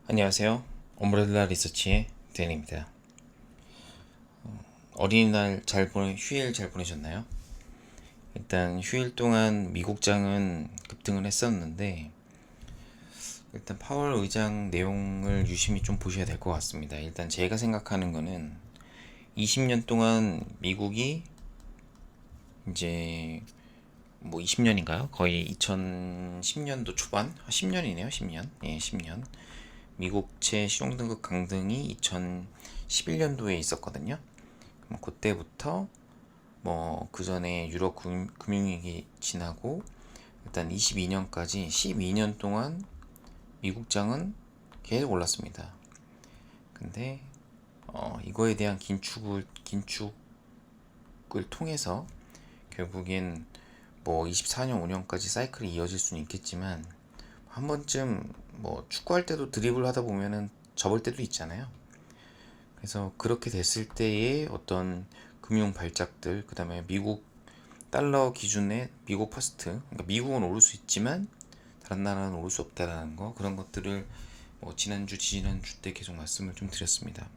안녕하세요. 엄브렐라 리서치의 댄입니다. 어린이날 휴일 잘 보내셨나요? 일단 휴일 동안 미국장은 급등을 했었는데 일단 파월 의장 내용을 유심히 좀 보셔야 될 것 같습니다. 일단 제가 생각하는 거는 20년 동안 미국이 이제 뭐 20년인가요? 거의 2010년도 초반? 10년이네요. 10년. 예, 10년. 미국채 실용등급 강등이 2011년도에 있었거든요. 그때부터 뭐 그 전에 유럽 금융위기 지나고 일단 22년까지 12년 동안 미국장은 계속 올랐습니다. 근데 이거에 대한 긴축을 통해서 결국엔 뭐 24년 5년까지 사이클이 이어질 수는 있겠지만 한 번쯤 뭐 축구할 때도 드리블 하다 보면은 접을 때도 있잖아요. 그래서 그렇게 됐을 때의 어떤 금융 발작들, 그 다음에 미국 달러 기준의 미국 퍼스트, 그러니까 미국은 오를 수 있지만 다른 나라는 오를 수 없다라는 거, 그런 것들을 뭐 지난주 때 계속 말씀을 좀 드렸습니다.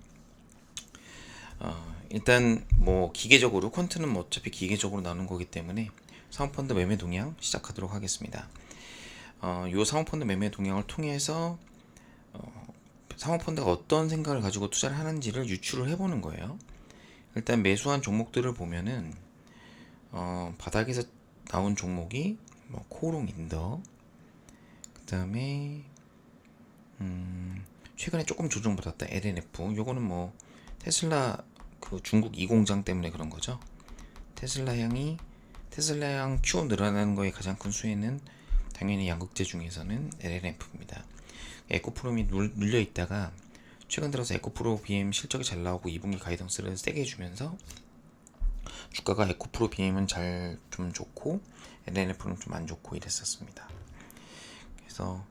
일단 뭐 기계적으로 퀀트는 뭐 어차피 기계적으로 나오는 거기 때문에 사모펀드 매매 동향 시작하도록 하겠습니다. 요 사모펀드 매매 동향을 통해서 사모펀드가 어떤 생각을 가지고 투자를 하는지를 유추를 해보는 거예요. 일단 매수한 종목들을 보면은 바닥에서 나온 종목이 뭐 코오롱 인더, 그 다음에 최근에 조금 조정받았다 LNF. 요거는 뭐 테슬라 그 중국 이공장 때문에 그런 거죠. 테슬라향 큐어 늘어나는 거에 가장 큰 수혜는 당연히 양극재 중에서는 LNF입니다. 에코프롬이 눌려 있다가 최근 들어서 에코프로 BM 실적이 잘 나오고 2분기 가이던스를 세게 해주면서 주가가 에코프로 BM은 잘 좀 좋고 LNF는 좀 안 좋고 이랬었습니다. 그래서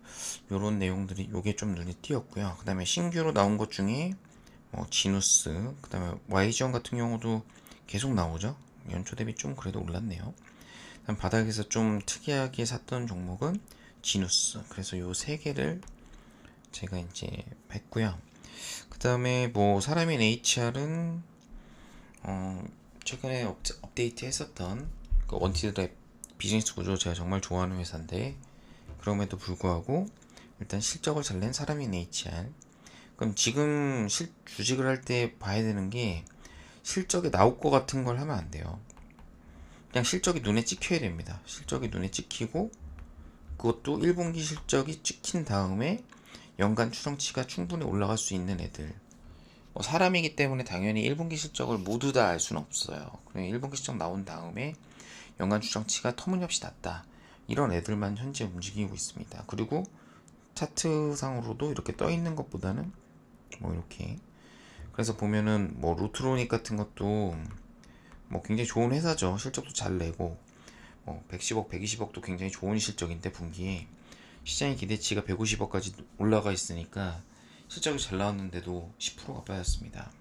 요런 내용들이 요게 좀 눈에 띄었고요. 그 다음에 신규로 나온 것 중에 뭐 지누스, 그 다음에 YG원 같은 경우도 계속 나오죠. 연초 대비 좀 그래도 올랐네요. 그다음 바닥에서 좀 특이하게 샀던 종목은 지누스. 그래서 요 세 개를 제가 이제 했고요. 그 다음에 뭐 사람인 HR은 최근에 업데이트 했었던 그 원티드랩 비즈니스 구조 제가 정말 좋아하는 회사인데 그럼에도 불구하고 일단 실적을 잘 낸 사람인 HR. 그럼 지금 주식을 할 때 봐야 되는 게 실적이 나올 것 같은 걸 하면 안 돼요. 그냥 실적이 눈에 찍혀야 됩니다. 실적이 눈에 찍히고 그것도 1분기 실적이 찍힌 다음에 연간 추정치가 충분히 올라갈 수 있는 애들. 뭐 사람이기 때문에 당연히 1분기 실적을 모두 다 알 수는 없어요. 그냥 1분기 실적 나온 다음에 연간 추정치가 터무니없이 낮다. 이런 애들만 현재 움직이고 있습니다. 그리고 차트상으로도 이렇게 떠 있는 것보다는 뭐 이렇게 그래서 보면은 뭐 루트로닉 같은 것도 뭐 굉장히 좋은 회사죠. 실적도 잘 내고 뭐 110억, 120억도 굉장히 좋은 실적인데 분기에 시장의 기대치가 150억까지 올라가 있으니까 실적이 잘 나왔는데도 10%가 빠졌습니다.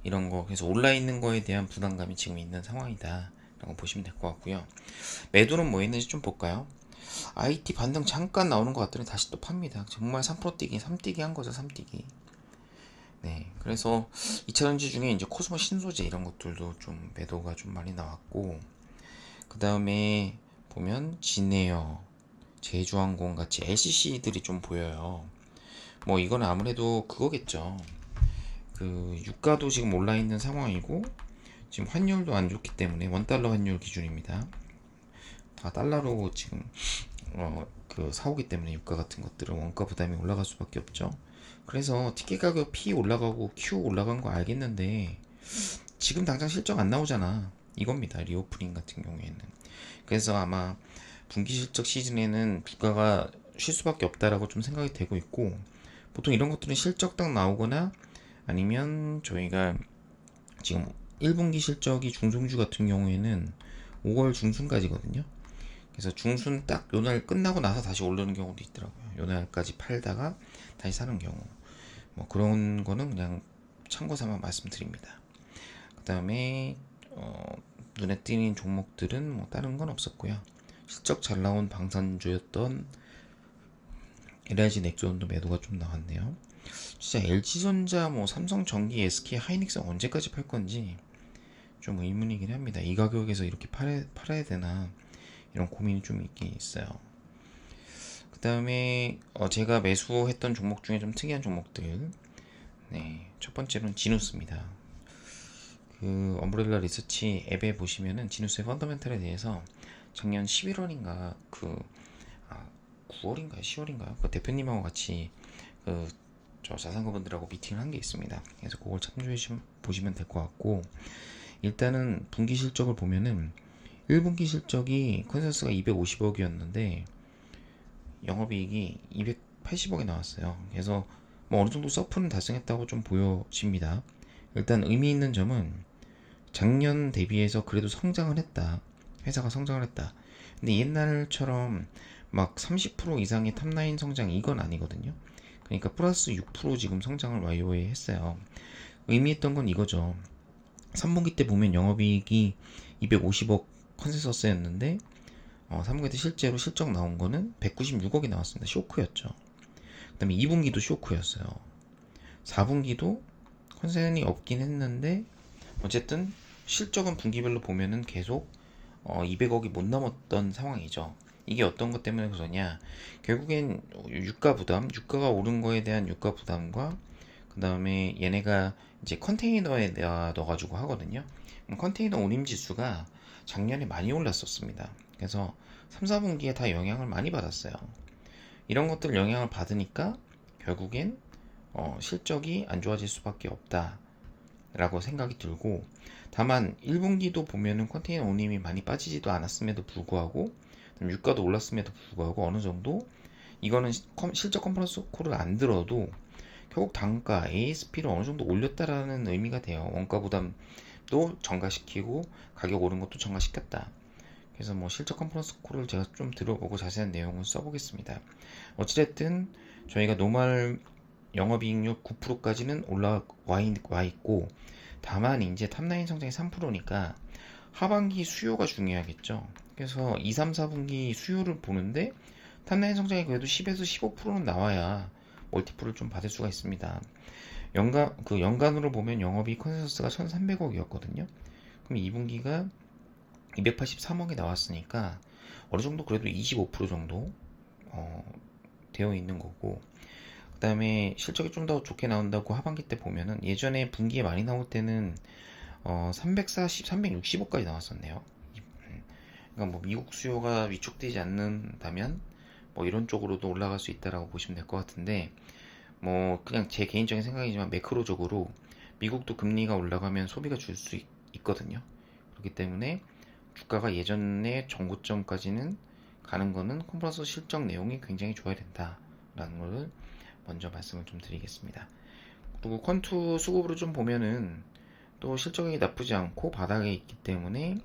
이런 거 그래서 올라 있는 거에 대한 부담감이 지금 있는 상황이다 라고 보시면 될 것 같고요. 매도는 뭐 있는지 좀 볼까요? IT 반등 잠깐 나오는 것 같더니 다시 또 팝니다. 정말 3% 뛰기, 3뛰기 한 거죠, 3뛰기. 네, 그래서 2차전지 중에 이제 코스모 신소재 이런 것들도 좀 매도가 좀 많이 나왔고, 그 다음에 보면 진에어, 제주항공 같이 LCC들이 좀 보여요. 뭐 이건 아무래도 그거겠죠. 그 유가도 지금 올라 있는 상황이고 지금 환율도 안 좋기 때문에 원달러 환율 기준입니다. 다 달러로 지금 그 사오기 때문에 유가 같은 것들은 원가 부담이 올라갈 수밖에 없죠. 그래서 티켓 가격 P 올라가고 Q 올라간 거 알겠는데 지금 당장 실적 안 나오잖아. 이겁니다. 리오프닝 같은 경우에는. 그래서 아마 분기 실적 시즌에는 주가가 쉴 수밖에 없다라고 좀 생각이 되고 있고 보통 이런 것들은 실적 딱 나오거나 아니면 저희가 지금 1분기 실적이 중성주 같은 경우에는 5월 중순까지거든요. 그래서 중순 딱 요날 끝나고 나서 다시 오르는 경우도 있더라고요. 요날까지 팔다가 다시 사는 경우. 뭐 그런 거는 그냥 참고 삼아 말씀드립니다. 그 다음에 눈에 띄는 종목들은 뭐 다른 건 없었고요. 실적 잘 나온 방산주였던 LG 넥슨도 매도가 좀 나왔네요. 진짜 LG전자, 뭐 삼성전기, SK 하이닉스 언제까지 팔 건지 좀 의문이긴 합니다. 이 가격에서 이렇게 팔아야 되나 이런 고민이 좀 있긴 있어요. 그 다음에 제가 매수했던 종목 중에 좀 특이한 종목들, 네, 첫 번째로는 지누스입니다. 그 엄브렐라 리서치 앱에 보시면은 지누스의 펀더멘탈에 대해서 작년 11월인가 9월인가요? 10월인가요? 그 대표님하고 같이 그 저 자산가분들하고 미팅을 한 게 있습니다. 그래서 그걸 참조해 보시면 될 것 같고, 일단은 분기 실적을 보면은 1분기 실적이 컨센서스가 250억이었는데 영업이익이 280억이 나왔어요. 그래서 뭐 어느 정도 서프는 달성했다고 좀 보여집니다. 일단 의미 있는 점은 작년 대비해서 그래도 성장을 했다. 회사가 성장을 했다. 근데 옛날처럼 막 30% 이상의 탑라인 성장 이건 아니거든요. 그러니까 플러스 6% 지금 성장을 YOY 했어요. 의미했던 건 이거죠. 3분기 때 보면 영업이익이 250억 컨센서스였는데 3분기 때 실제로 실적 나온 거는 196억이 나왔습니다. 쇼크였죠. 그 다음에 2분기도 쇼크였어요. 4분기도 컨센이 없긴 했는데 어쨌든 실적은 분기별로 보면은 계속 200억이 못 넘었던 상황이죠. 이게 어떤 것 때문에 그러냐? 결국엔 유가 부담, 유가가 오른 거에 대한 유가 부담과 그 다음에 얘네가 이제 컨테이너에 넣어가지고 하거든요. 컨테이너 운임 지수가 작년에 많이 올랐었습니다. 그래서 3, 4분기에 다 영향을 많이 받았어요. 이런 것들 영향을 받으니까 결국엔 실적이 안 좋아질 수밖에 없다라고 생각이 들고, 다만 1분기도 보면은 컨테이너 운임이 많이 빠지지도 않았음에도 불구하고 유가도 올랐음에도 불구하고 어느 정도 이거는 실적 컨퍼런스 콜을 안 들어도 결국 단가 ASP를 어느 정도 올렸다라는 의미가 돼요. 원가 부담도 전가시키고 가격 오른 것도 전가시켰다. 그래서 뭐 실적 컨퍼런스 콜을 제가 좀 들어보고 자세한 내용을 써보겠습니다. 어찌됐든 저희가 노멀 영업이익률 9%까지는 올라와 있고, 다만 이제 탑라인 성장이 3%니까 하반기 수요가 중요하겠죠. 그래서 2, 3, 4분기 수요를 보는데 탑라인 성장이 그래도 10에서 15%는 나와야 멀티플을 좀 받을 수가 있습니다. 연간으로 보면 영업이익 컨센서스가 1,300억이었거든요. 그럼 2분기가 283억이 나왔으니까 어느 정도 그래도 25% 정도 되어 있는 거고, 그 다음에 실적이 좀 더 좋게 나온다고 하반기 때 보면은 예전에 분기에 많이 나올 때는 340, 360억까지 나왔었네요. 그러니까 뭐 미국 수요가 위축되지 않는다면 뭐 이런 쪽으로도 올라갈 수 있다라고 보시면 될 것 같은데, 뭐 그냥 제 개인적인 생각이지만 매크로적으로 미국도 금리가 올라가면 소비가 줄 수 있거든요. 그렇기 때문에 주가가 예전의 정고점까지는 가는 거는 컨퍼런스 실적 내용이 굉장히 좋아야 된다라는 걸 먼저 말씀을 좀 드리겠습니다. 그리고 퀀투 수급으로 좀 보면은 또 실적이 나쁘지 않고 바닥에 있기 때문에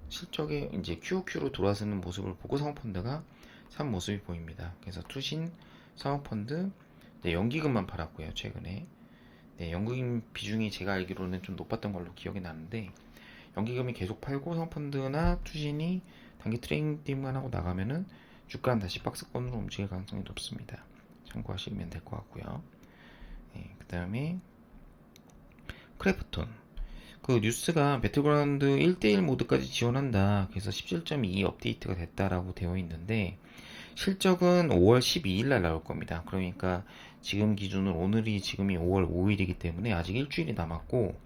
실적에 이제 QOQ로 돌아서는 모습을 보고 사모펀드가 산 모습이 보입니다. 그래서 투신, 사모펀드, 네, 연기금만 팔았고요, 최근에. 네, 연기금 비중이 제가 알기로는 좀 높았던 걸로 기억이 나는데, 연기금이 계속 팔고 사모펀드나 투신이 단기 트레이딩만 하고 나가면은 주가는 다시 박스권으로 움직일 가능성이 높습니다. 참고하시면 될 것 같고요. 네, 그 다음에 크래프톤. 그 뉴스가 배틀그라운드 1대1 모드까지 지원한다. 그래서 17.2 업데이트가 됐다라고 되어 있는데, 실적은 5월 12일 날 나올 겁니다. 그러니까 지금 기준으로 오늘이 지금이 5월 5일이기 때문에 아직 일주일이 남았고,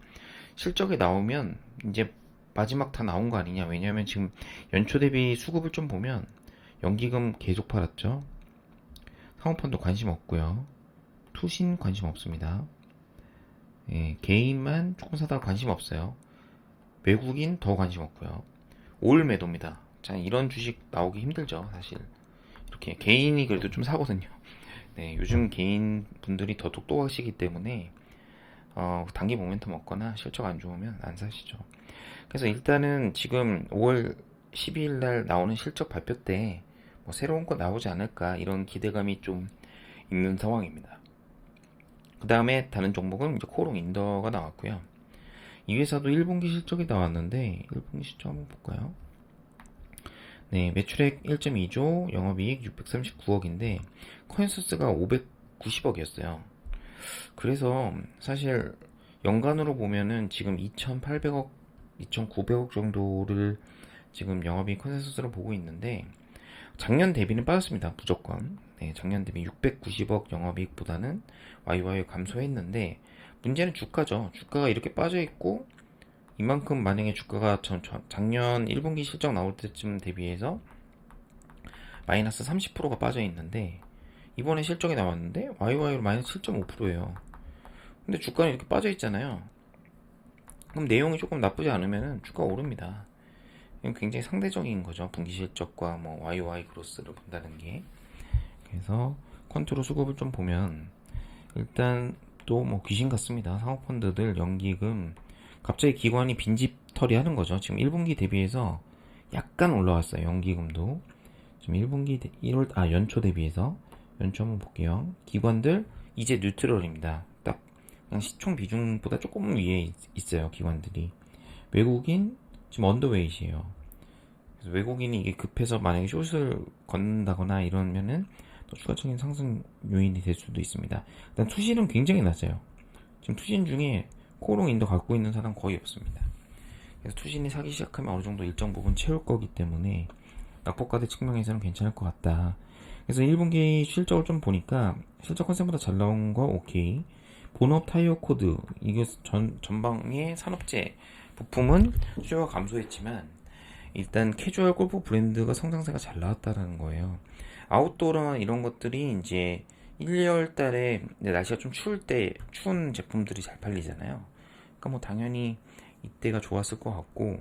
실적이 나오면 이제 마지막 다 나온 거 아니냐. 왜냐면 지금 연초 대비 수급을 좀 보면 연기금 계속 팔았죠. 사모펀드 관심 없고요. 투신 관심 없습니다. 예, 개인만 조금 사다가 관심 없어요. 외국인 더 관심 없고요. 올 매도입니다. 자, 이런 주식 나오기 힘들죠, 사실. 이렇게 개인이 그래도 좀 사거든요. 네, 요즘 개인 분들이 더 똑똑하시기 때문에 단기 모멘텀 없거나 실적 안 좋으면 안 사시죠. 그래서 일단은 지금 5월 12일 날 나오는 실적 발표 때 뭐 새로운 거 나오지 않을까 이런 기대감이 좀 있는 상황입니다. 그 다음에 다른 종목은 이제 코롱 인더가 나왔고요. 이 회사도 1분기 실적이 나왔는데 1분기 실적 한번 볼까요? 네, 매출액 1.2조, 영업이익 639억인데 컨센서스가 590억이었어요. 그래서 사실 연간으로 보면은 지금 2,800억, 2,900억 정도를 지금 영업이익 컨센서스로 보고 있는데 작년 대비는 빠졌습니다. 무조건. 네, 작년 대비 690억 영업이익보다는 YY 감소했는데 문제는 주가죠. 주가가 이렇게 빠져 있고 이만큼 만약에 주가가 작년 1분기 실적 나올 때쯤 대비해서 마이너스 30%가 빠져 있는데 이번에 실적이 나왔는데 YY로 마이너스 7.5%예요. 근데 주가는 이렇게 빠져 있잖아요. 그럼 내용이 조금 나쁘지 않으면 주가가 오릅니다. 이건 굉장히 상대적인 거죠. 분기 실적과 뭐 YY 그로스를 본다는 게. 그래서 컨트롤 수급을 좀 보면 일단 또 뭐 귀신 같습니다. 사모펀드들 연기금 갑자기 기관이 빈집 처리하는 거죠. 지금 1분기 대비해서 약간 올라왔어요. 연기금도 지금 1분기 1월 연초 대비해서 연초 한번 볼게요. 기관들 이제 뉴트럴입니다. 딱 그냥 시총 비중보다 조금 위에 있어요. 기관들이 외국인 지금 언더웨이트예요. 그래서 외국인이 이게 급해서 만약에 숏을 걷는다거나 이러면은 또 추가적인 상승 요인이 될 수도 있습니다. 일단 투신은 굉장히 낮아요. 지금 투신 중에 코롱 인도 갖고 있는 사람 거의 없습니다. 그래서 투신이 사기 시작하면 어느 정도 일정 부분 채울 거기 때문에 낙폭과대 측면에서는 괜찮을 것 같다. 그래서 1분기 실적을 좀 보니까 실적 컨셉보다 잘 나온 거 오케이. 본업 타이어 코드 이게 전방의 산업재 부품은 수요가 감소했지만 일단 캐주얼 골프 브랜드가 성장세가 잘 나왔다라는 거예요. 아웃도어나 이런 것들이 이제 1, 2월 달에 날씨가 좀 추울 때 추운 제품들이 잘 팔리잖아요. 그러니까 뭐 당연히 이때가 좋았을 것 같고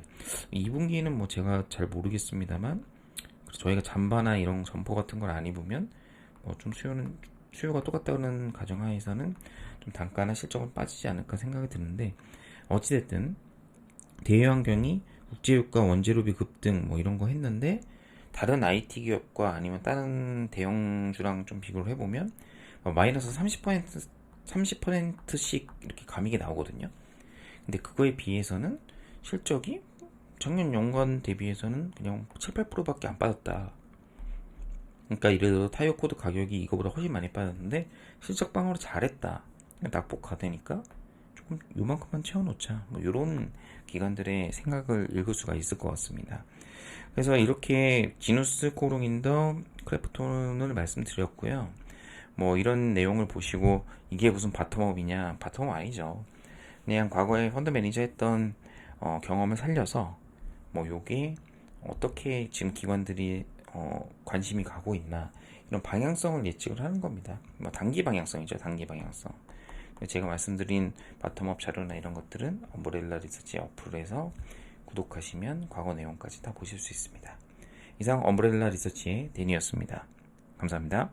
2분기는 뭐 제가 잘 모르겠습니다만 저희가 잠바나 이런 점퍼 같은 걸 안 입으면 뭐 좀 수요가 똑같다는 가정하에서는 좀 단가나 실적은 빠지지 않을까 생각이 드는데 어찌됐든 대외환경이 국제유가 원재료비 급등 뭐 이런 거 했는데 다른 IT 기업과 아니면 다른 대형주랑 좀 비교를 해보면 마이너스 30%씩 이렇게 감익이 나오거든요. 근데 그거에 비해서는 실적이 작년 연간 대비해서는 그냥 7, 8%밖에 안 빠졌다. 그러니까 이래도 타이어 코드 가격이 이거보다 훨씬 많이 빠졌는데 실적 방어를 잘했다. 낙폭화되니까 조금 요만큼만 채워놓자. 뭐 이런 기관들의 생각을 읽을 수가 있을 것 같습니다. 그래서 이렇게 지누스 코롱인더 크래프톤을 말씀드렸고요. 뭐 이런 내용을 보시고 이게 무슨 바텀업이냐? 바텀업 아니죠. 그냥 과거에 펀드 매니저 했던 경험을 살려서 뭐 요게 어떻게 지금 기관들이 관심이 가고 있나 이런 방향성을 예측을 하는 겁니다. 뭐 단기 방향성이죠. 단기 방향성. 제가 말씀드린 바텀업 자료나 이런 것들은 엄브렐라 리서치 어플에서 구독하시면 과거 내용까지 다 보실 수 있습니다. 이상 엄브렐라 리서치의 데니였습니다. 감사합니다.